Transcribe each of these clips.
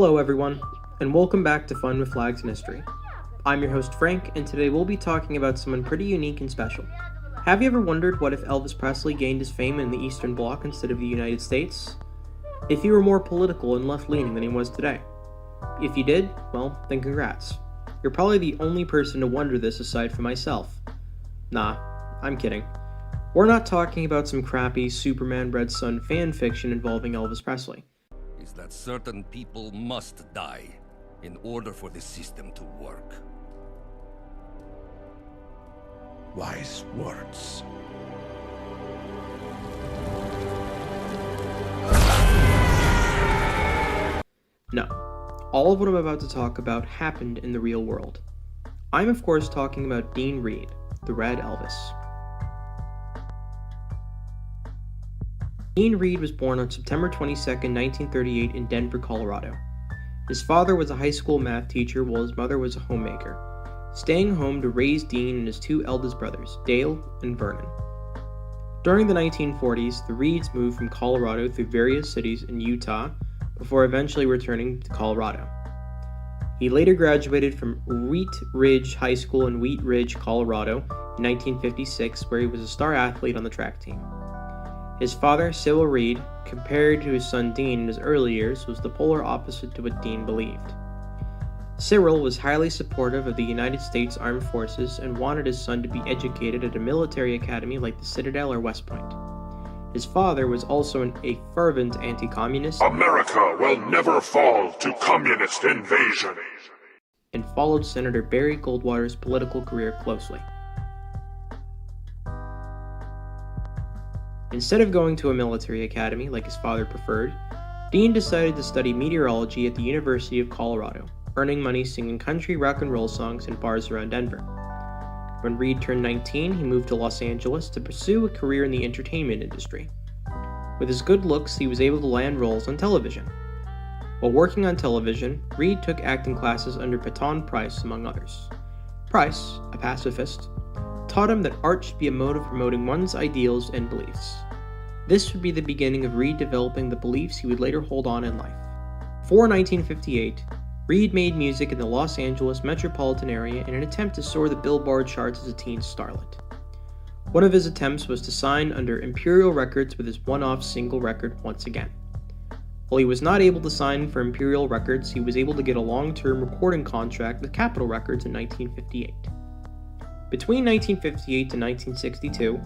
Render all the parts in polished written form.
Hello everyone, and welcome back to Fun with Flags and History. I'm your host Frank, and today we'll be talking about someone pretty unique and special. Have you ever wondered what if Elvis Presley gained his fame in the Eastern Bloc instead of the United States? If he were more political and left-leaning than he was today? If you did, well, then congrats. You're probably the only person to wonder this aside from myself. Nah, I'm kidding. We're not talking about some crappy Superman-bred son fan fiction involving Elvis Presley. Is that certain people must die in order for the system to work. Wise words. No, all of what I'm about to talk about happened in the real world. I'm of course talking about Dean Reed, the Red Elvis. Dean Reed was born on September 22, 1938 in Denver, Colorado. His father was a high school math teacher while his mother was a homemaker, staying home to raise Dean and his two eldest brothers, Dale and Vernon. During the 1940s, the Reeds moved from Colorado through various cities in Utah before eventually returning to Colorado. He later graduated from Wheat Ridge High School in Wheat Ridge, Colorado in 1956, where he was a star athlete on the track team. His father, Cyril Reed, compared to his son Dean in his early years, was the polar opposite to what Dean believed. Cyril was highly supportive of the United States Armed Forces and wanted his son to be educated at a military academy like the Citadel or West Point. His father was also a fervent anti-communist. America will never fall to communist invasion. And followed Senator Barry Goldwater's political career closely. Instead of going to a military academy like his father preferred, Dean decided to study meteorology at the University of Colorado, earning money singing country rock and roll songs in bars around Denver. When Reed turned 19, he moved to Los Angeles to pursue a career in the entertainment industry. With his good looks, he was able to land roles on television. While working on television, Reed took acting classes under Patton Price, among others. Price, a pacifist, taught him that art should be a mode of promoting one's ideals and beliefs. This would be the beginning of Reed developing the beliefs he would later hold on in life. Before 1958, Reed made music in the Los Angeles metropolitan area in an attempt to soar the Billboard charts as a teen starlet. One of his attempts was to sign under Imperial Records with his one-off single record Once Again. While he was not able to sign for Imperial Records, he was able to get a long-term recording contract with Capitol Records in 1958. Between 1958 to 1962,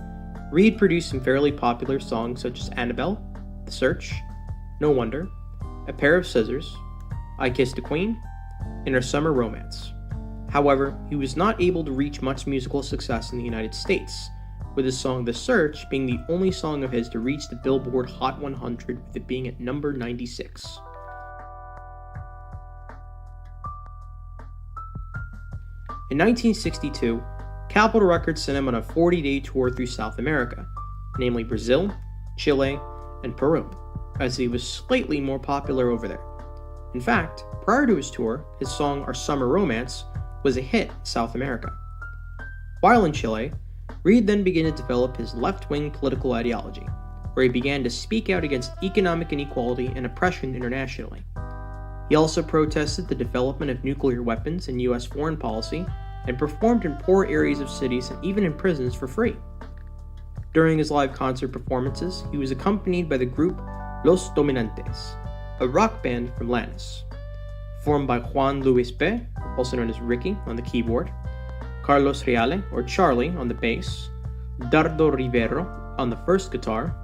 Reed produced some fairly popular songs such as Annabelle, The Search, No Wonder, A Pair of Scissors, I Kissed a Queen, and Our Summer Romance. However, he was not able to reach much musical success in the United States, with his song The Search being the only song of his to reach the Billboard Hot 100, with it being at number 96. In 1962, Capitol Records sent him on a 40-day tour through South America, namely Brazil, Chile, and Peru, as he was slightly more popular over there. In fact, prior to his tour, his song Our Summer Romance was a hit in South America. While in Chile, Reed then began to develop his left-wing political ideology, where he began to speak out against economic inequality and oppression internationally. He also protested the development of nuclear weapons in U.S. foreign policy and performed in poor areas of cities and even in prisons for free. During his live concert performances, he was accompanied by the group Los Dominantes, a rock band from Lanús, formed by Juan Luis P., also known as Ricky, on the keyboard, Carlos Reale, or Charlie, on the bass, Dardo Rivero on the first guitar,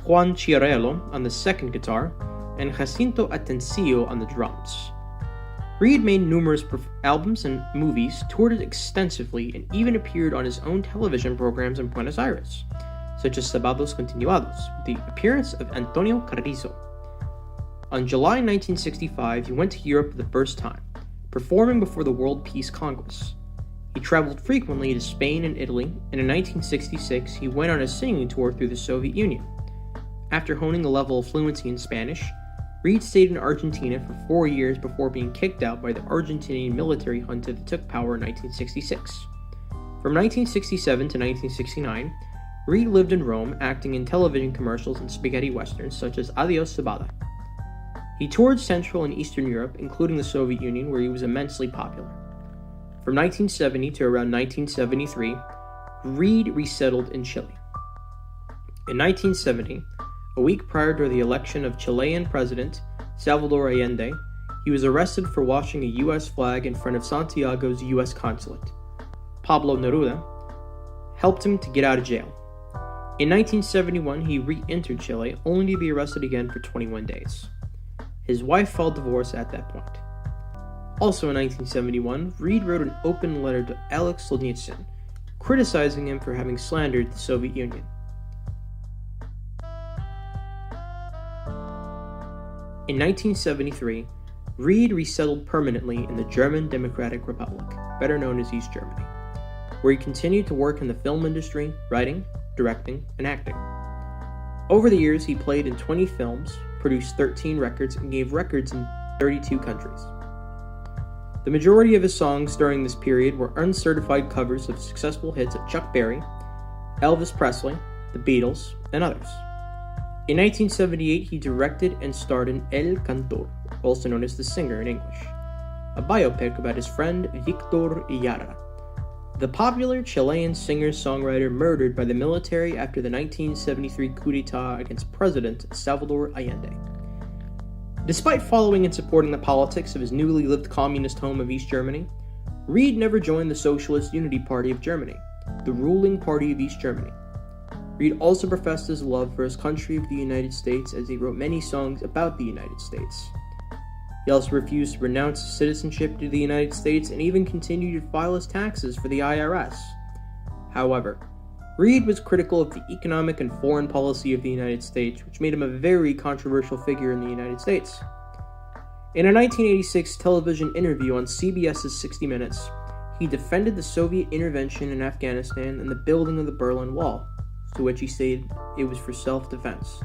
Juan Chiarello on the second guitar, and Jacinto Atencio on the drums. Reed made numerous albums and movies, toured extensively, and even appeared on his own television programs in Buenos Aires, such as Sábados Continuados, with the appearance of Antonio Carrizo. On July 1965, he went to Europe for the first time, performing before the World Peace Congress. He traveled frequently to Spain and Italy, and in 1966, he went on a singing tour through the Soviet Union. After honing a level of fluency in Spanish, Reed stayed in Argentina for 4 years before being kicked out by the Argentinian military junta that took power in 1966. From 1967 to 1969, Reed lived in Rome, acting in television commercials and spaghetti westerns such as Adios Sabada. He toured Central and Eastern Europe, including the Soviet Union, where he was immensely popular. From 1970 to around 1973, Reed resettled in Chile. In 1970, a week prior to the election of Chilean President Salvador Allende, he was arrested for washing a U.S. flag in front of Santiago's U.S. consulate. Pablo Neruda helped him to get out of jail. In 1971, he re-entered Chile, only to be arrested again for 21 days. His wife filed divorce at that point. Also in 1971, Reed wrote an open letter to Alex Solzhenitsyn, criticizing him for having slandered the Soviet Union. In 1973, Reed resettled permanently in the German Democratic Republic, better known as East Germany, where he continued to work in the film industry, writing, directing, and acting. Over the years, he played in 20 films, produced 13 records, and gave records in 32 countries. The majority of his songs during this period were uncertified covers of successful hits of Chuck Berry, Elvis Presley, the Beatles, and others. In 1978, he directed and starred in El Cantor, also known as The Singer in English, a biopic about his friend Victor Jara, the popular Chilean singer-songwriter murdered by the military after the 1973 coup d'etat against President Salvador Allende. Despite following and supporting the politics of his newly lived communist home of East Germany, Reed never joined the Socialist Unity Party of Germany, the ruling party of East Germany. Reed also professed his love for his country of the United States, as he wrote many songs about the United States. He also refused to renounce his citizenship to the United States and even continued to file his taxes for the IRS. However, Reed was critical of the economic and foreign policy of the United States, which made him a very controversial figure in the United States. In a 1986 television interview on CBS's 60 Minutes, he defended the Soviet intervention in Afghanistan and the building of the Berlin Wall, to which he stated it was for self-defense,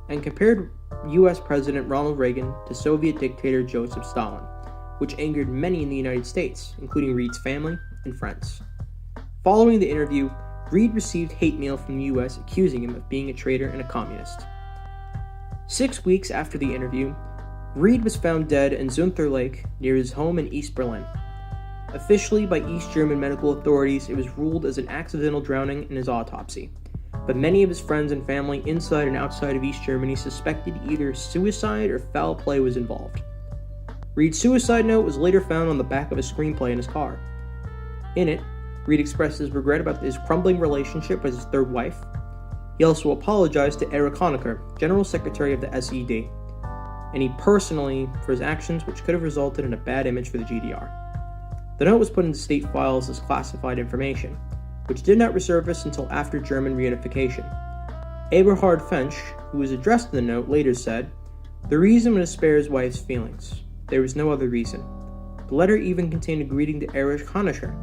and compared U.S. President Ronald Reagan to Soviet dictator Joseph Stalin, which angered many in the United States, including Reed's family and friends. Following the interview, Reed received hate mail from the U.S. accusing him of being a traitor and a communist. 6 weeks after the interview, Reed was found dead in Zunther Lake near his home in East Berlin. Officially by East German medical authorities, it was ruled as an accidental drowning in his autopsy, but many of his friends and family inside and outside of East Germany suspected either suicide or foul play was involved. Reed's suicide note was later found on the back of a screenplay in his car. In it, Reed expressed his regret about his crumbling relationship with his third wife. He also apologized to Erich Honecker, General Secretary of the SED, and he personally for his actions which could have resulted in a bad image for the GDR. The note was put into state files as classified information, which did not resurface until after German reunification. Eberhard Fensch, who was addressed in the note, later said, "The reason was to spare his wife's feelings. There was no other reason. The letter even contained a greeting to Erich Honecker.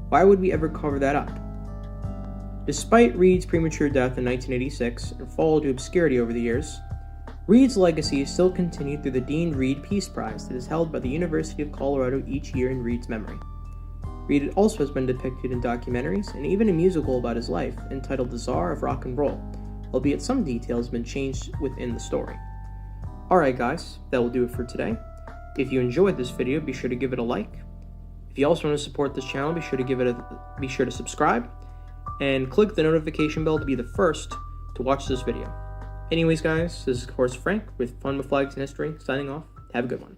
Why would we ever cover that up?" Despite Reed's premature death in 1986 and fall to obscurity over the years, Reed's legacy is still continued through the Dean Reed Peace Prize that is held by the University of Colorado each year in Reed's memory. Reed also has been depicted in documentaries and even a musical about his life entitled The Czar of Rock and Roll, albeit some details have been changed within the story. Alright guys, that will do it for today. If you enjoyed this video, be sure to give it a like. If you also want to support this channel, be sure to subscribe and click the notification bell to be the first to watch this video. Anyways guys, this is of course Frank with Fun with Flags and History, signing off. Have a good one.